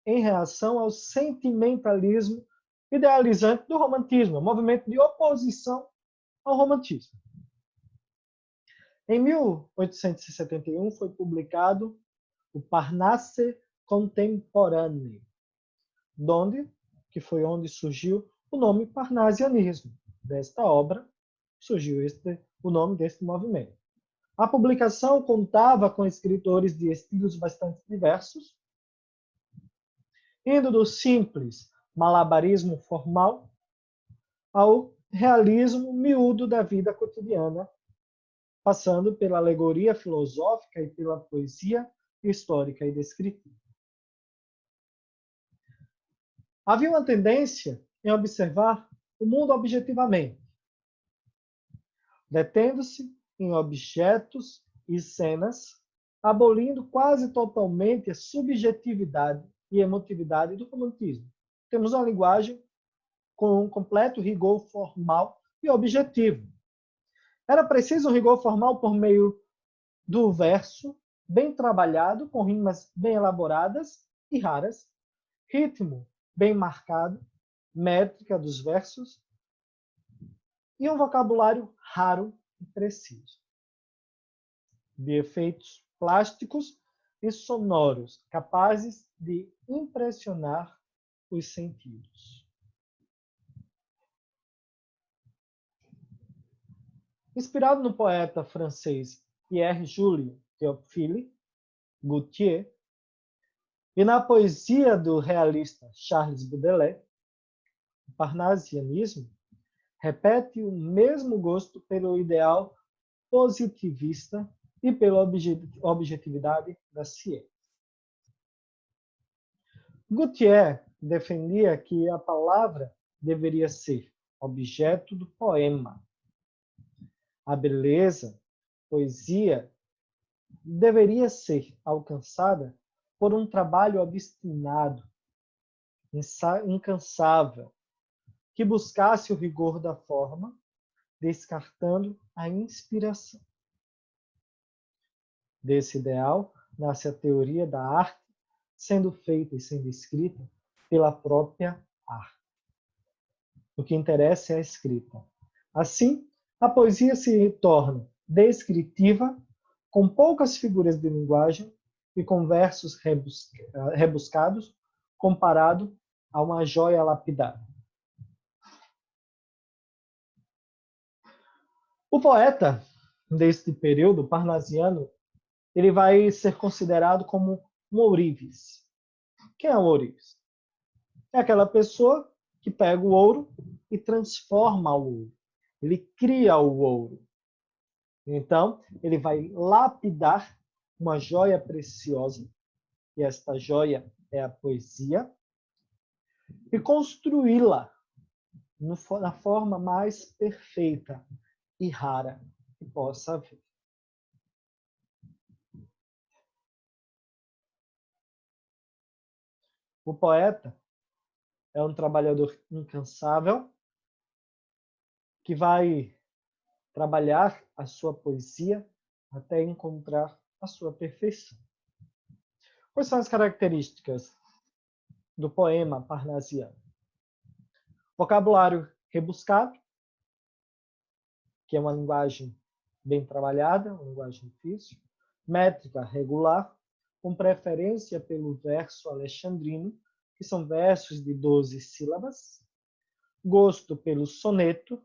em reação ao sentimentalismo idealizante do romantismo, um movimento de oposição ao romantismo. Em 1871 foi publicado o Parnasse Contemporanee, que foi onde surgiu o nome parnasianismo. Desta obra surgiu o nome deste movimento. A publicação contava com escritores de estilos bastante diversos, indo do simples malabarismo formal ao realismo miúdo da vida cotidiana, passando pela alegoria filosófica e pela poesia histórica e descritiva. Havia uma tendência em observar o mundo objetivamente, detendo-se em objetos e cenas, abolindo quase totalmente a subjetividade e emotividade do romantismo. Temos uma linguagem com um completo rigor formal e objetivo. Era preciso um rigor formal por meio do verso, bem trabalhado, com rimas bem elaboradas e raras, ritmo bem marcado, métrica dos versos e um vocabulário raro e preciso. De efeitos plásticos e sonoros capazes de impressionar os sentidos. Inspirado no poeta francês Pierre-Jules Théophile Gautier e na poesia do realista Charles Baudelaire, o parnasianismo repete o mesmo gosto pelo ideal positivista e pela objetividade da ciência. Gautier defendia que a palavra deveria ser objeto do poema. A beleza, poesia, deveria ser alcançada por um trabalho obstinado, incansável, que buscasse o rigor da forma, descartando a inspiração. Desse ideal nasce a teoria da arte, sendo feita e sendo escrita pela própria arte. O que interessa é a escrita. Assim, a poesia se torna descritiva, com poucas figuras de linguagem e com versos rebuscados, comparado a uma joia lapidada. O poeta deste período parnasiano, ele vai ser considerado como um ourives. Quem é um ourives? É aquela pessoa que pega o ouro e transforma o ouro. Ele cria o ouro. Então, ele vai lapidar uma joia preciosa, e esta joia é a poesia, e construí-la na forma mais perfeita e rara que possa haver. O poeta é um trabalhador incansável que vai trabalhar a sua poesia até encontrar a sua perfeição. Quais são as características do poema parnasiano? Vocabulário rebuscado, que é uma linguagem bem trabalhada, uma linguagem difícil. Métrica regular, com preferência pelo verso alexandrino, que são versos de 12 sílabas. Gosto pelo soneto.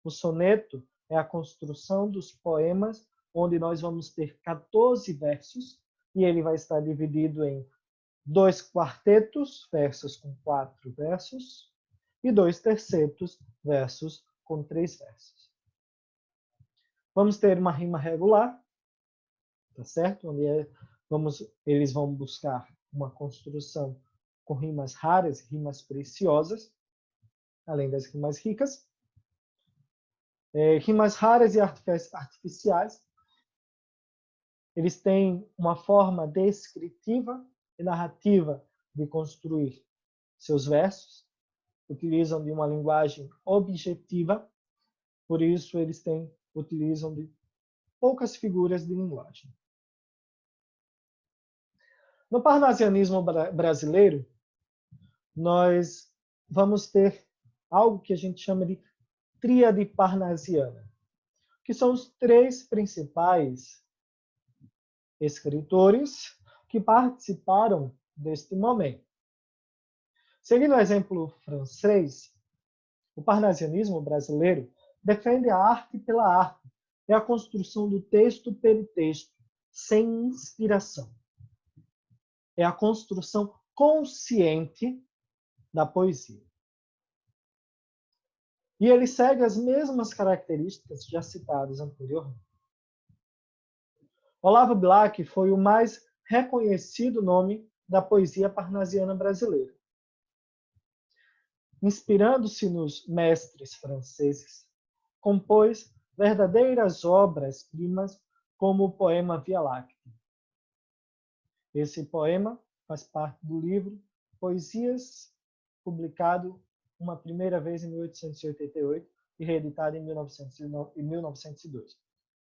O soneto é a construção dos poemas, onde nós vamos ter 14 versos, e ele vai estar dividido em 2 quartetos, versos com 4 versos, e 2 tercetos, versos com 3 versos. Vamos ter uma rima regular, tá certo? Onde eles vão buscar uma construção com rimas raras, rimas preciosas, além das rimas ricas. Rimas raras e artificiais, eles têm uma forma descritiva e narrativa de construir seus versos, utilizam de uma linguagem objetiva, por isso eles utilizam de poucas figuras de linguagem. No parnasianismo brasileiro, nós vamos ter algo que a gente chama de tríade parnasiana, que são os 3 principais escritores que participaram deste momento. Seguindo o exemplo francês, o parnasianismo brasileiro defende a arte pela arte, é a construção do texto pelo texto, sem inspiração. É a construção consciente da poesia. E ele segue as mesmas características já citadas anteriormente. Olavo Bilac foi o mais reconhecido nome da poesia parnasiana brasileira. Inspirando-se nos mestres franceses, compôs verdadeiras obras-primas como o poema Via Láctea. Esse poema faz parte do livro Poesias, publicado uma primeira vez em 1888 e reeditado em 1902,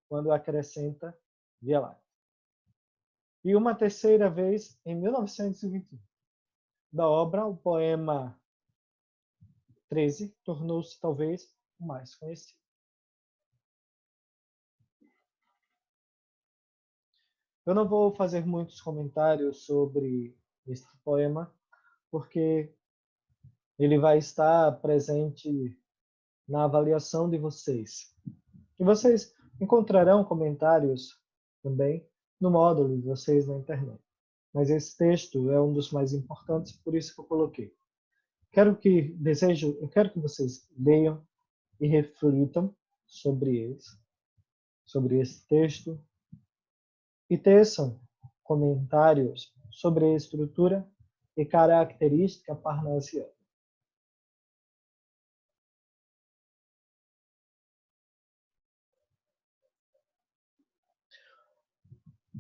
quando acrescenta Via Láctea. E uma terceira vez em 1921. Da obra, o poema 13 tornou-se talvez o mais conhecido. Eu não vou fazer muitos comentários sobre este poema, porque ele vai estar presente na avaliação de vocês. E vocês encontrarão comentários também no módulo de vocês na internet. Mas esse texto é um dos mais importantes, por isso que eu coloquei. Eu quero que vocês leiam e reflitam sobre esse texto, e teçam comentários sobre a estrutura e característica parnasiana.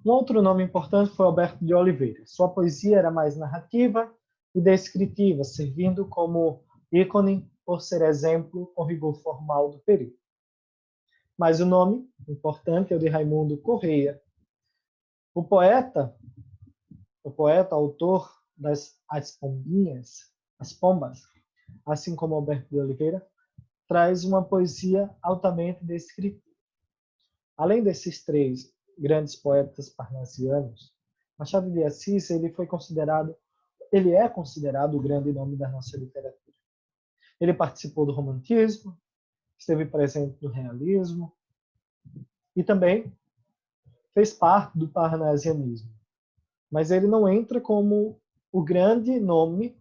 Um outro nome importante foi Alberto de Oliveira. Sua poesia era mais narrativa e descritiva, servindo como ícone por ser exemplo com rigor formal do período. Mas o nome importante é o de Raimundo Correia. O poeta, autor das As Pombas, assim como Alberto de Oliveira, traz uma poesia altamente descritiva. Além desses 3 grandes poetas parnasianos, Machado de Assis ele é considerado o grande nome da nossa literatura. Ele participou do romantismo, esteve presente no realismo e também fez parte do parnasianismo. Mas ele não entra como o grande nome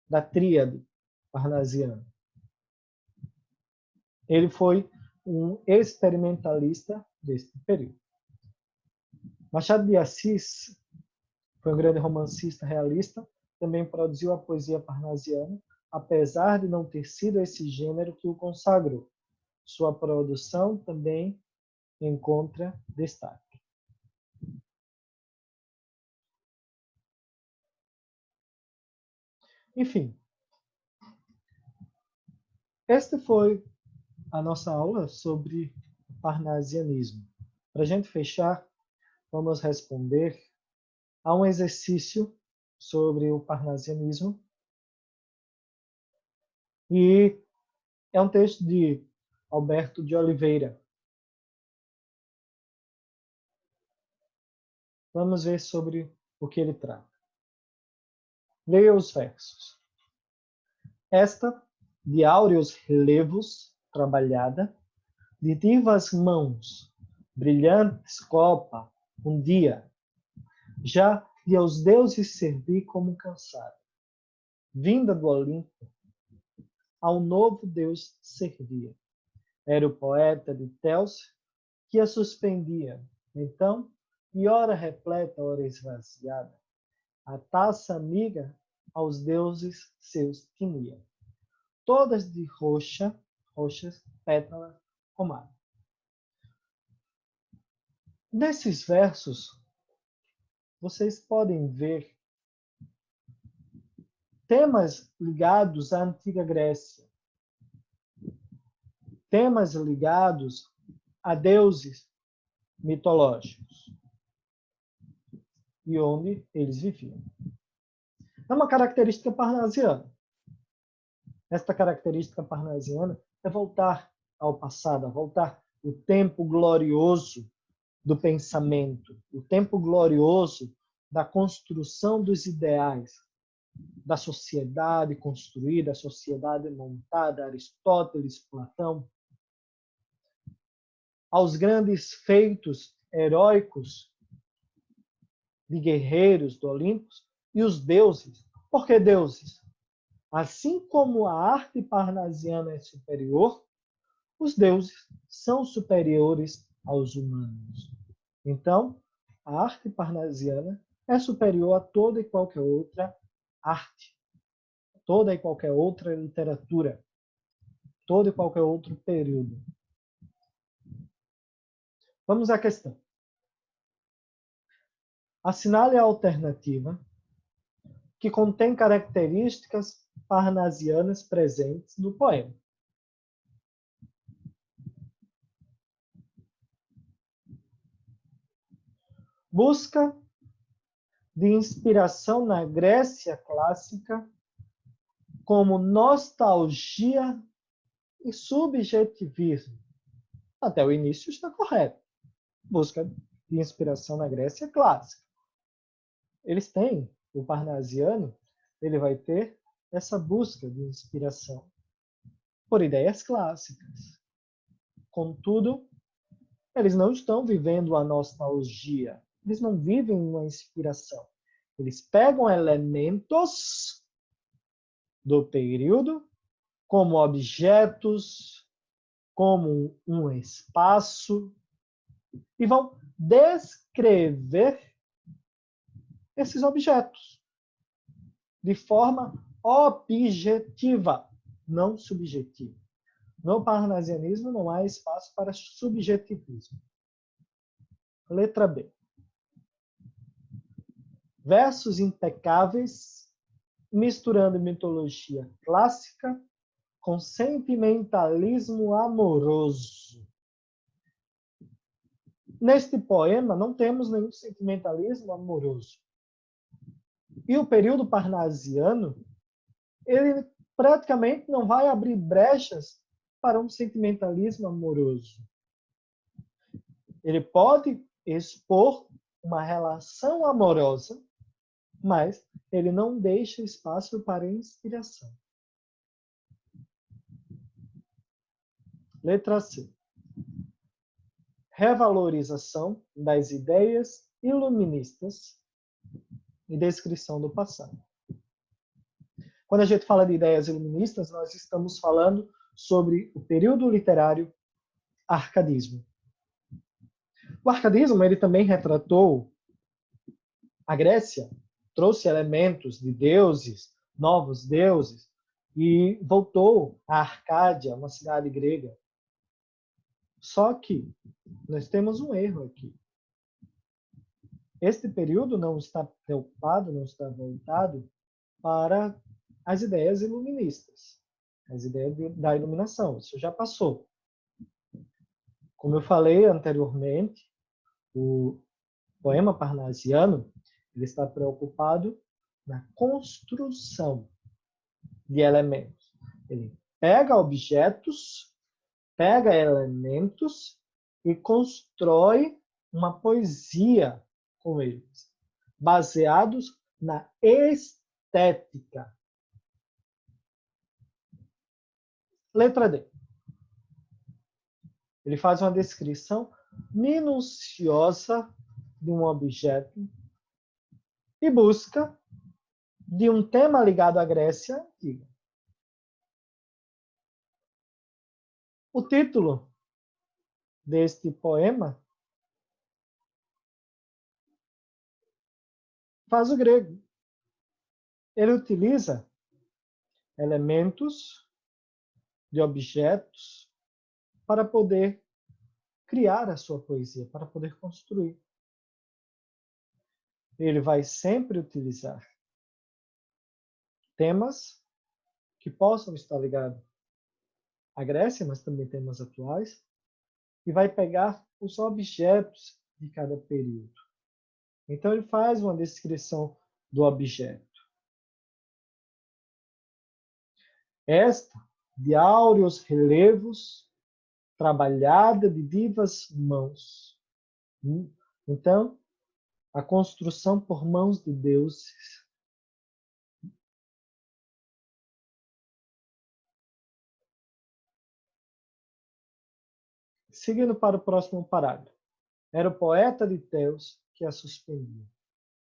da tríade parnasiana. Ele foi um experimentalista deste período. Machado de Assis foi um grande romancista realista, também produziu a poesia parnasiana, apesar de não ter sido esse gênero que o consagrou. Sua produção também encontra destaque. Enfim, esta foi a nossa aula sobre o parnasianismo. Para a gente fechar, vamos responder a um exercício sobre o parnasianismo. E é um texto de Alberto de Oliveira. Vamos ver sobre o que ele trata. Leia os versos. Esta, de áureos relevos, trabalhada, de divas mãos, brilhantes copa, um dia, já de aos deuses servi como cansado. Vinda do Olimpo, ao novo Deus servia. Era o poeta de Télcio que a suspendia. Então, e ora repleta, ora esvaziada, a taça amiga aos deuses seus tinha. Todas de roxas, pétalas, romada. Nesses versos, vocês podem ver temas ligados à antiga Grécia, temas ligados a deuses mitológicos e onde eles viviam. É uma característica parnasiana. Esta característica parnasiana é voltar ao passado, voltar o tempo glorioso do pensamento, o tempo glorioso da construção dos ideais, da sociedade construída, a sociedade montada, Aristóteles, Platão, aos grandes feitos heróicos de guerreiros do Olimpo e os deuses. Por que deuses? Assim como a arte parnasiana é superior, os deuses são superiores aos humanos. Então, a arte parnasiana é superior a toda e qualquer outra arte, toda e qualquer outra literatura, todo e qualquer outro período. Vamos à questão. Assinale a alternativa que contém características parnasianas presentes no poema. Busca de inspiração na Grécia clássica como nostalgia e subjetivismo. Até o início está correto. Busca de inspiração na Grécia clássica. Eles têm, o parnasiano, ele vai ter essa busca de inspiração por ideias clássicas. Contudo, eles não estão vivendo a nostalgia. Eles não vivem uma inspiração. Eles pegam elementos do período como objetos, como um espaço, e vão descrever esses objetos de forma objetiva, não subjetiva. No parnasianismo não há espaço para subjetivismo. Letra B. Versos impecáveis, misturando mitologia clássica com sentimentalismo amoroso. Neste poema não temos nenhum sentimentalismo amoroso. E o período parnasiano, ele praticamente não vai abrir brechas para um sentimentalismo amoroso. Ele pode expor uma relação amorosa, mas ele não deixa espaço para inspiração. Letra C. Revalorização das ideias iluministas e descrição do passado. Quando a gente fala de ideias iluministas, nós estamos falando sobre o período literário arcadismo. O arcadismo ele também retratou a Grécia, trouxe elementos de deuses, novos deuses, e voltou a Arcádia, uma cidade grega. Só que nós temos um erro aqui. Este período não está preocupado, não está voltado para as ideias iluministas, as ideias da iluminação. Isso já passou. Como eu falei anteriormente, o poema parnasiano ele está preocupado na construção de elementos. Ele pega objetos, pega elementos e constrói uma poesia com eles, baseados na estética. Letra D. Ele faz uma descrição minuciosa de um objeto e busca de um tema ligado à Grécia Antiga. O título deste poema faz o grego. Ele utiliza elementos de objetos para poder criar a sua poesia, para poder construir. Ele vai sempre utilizar temas que possam estar ligados à Grécia, mas também temas atuais, e vai pegar os objetos de cada período. Então, ele faz uma descrição do objeto. Esta, de áureos relevos, trabalhada de vivas mãos. Então, a construção por mãos de deuses. Seguindo para o próximo parágrafo. Era o poeta de Teos que a suspendia.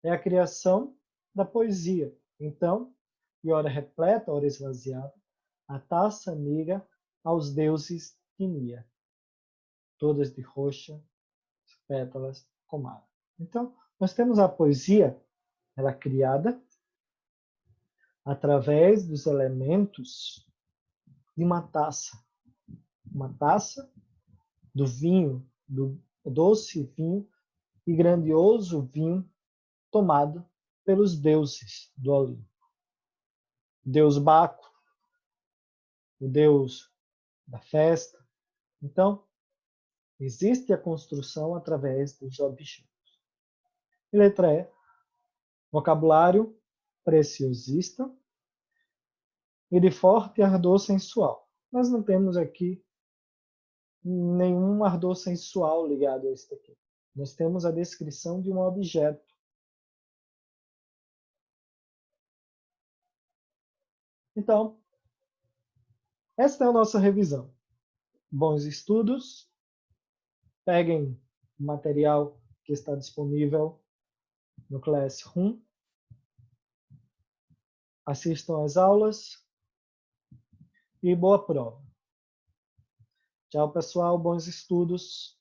É a criação da poesia. Então, e ora repleta, ora esvaziada, a taça amiga aos deuses tinha, todas de roxa, pétalas comada. Então, nós temos a poesia, ela criada através dos elementos de uma taça do vinho, do doce vinho e grandioso vinho tomado pelos deuses do Olimpo. Deus Baco, o deus da festa. Então, existe a construção através dos objetos. E letra E, vocabulário preciosista e de forte ardor sensual. Nós não temos aqui nenhum ardor sensual ligado a isso aqui. Nós temos a descrição de um objeto. Então, esta é a nossa revisão. Bons estudos. Peguem o material que está disponível no Classroom. Assistam às aulas. E boa prova. Tchau, pessoal. Bons estudos.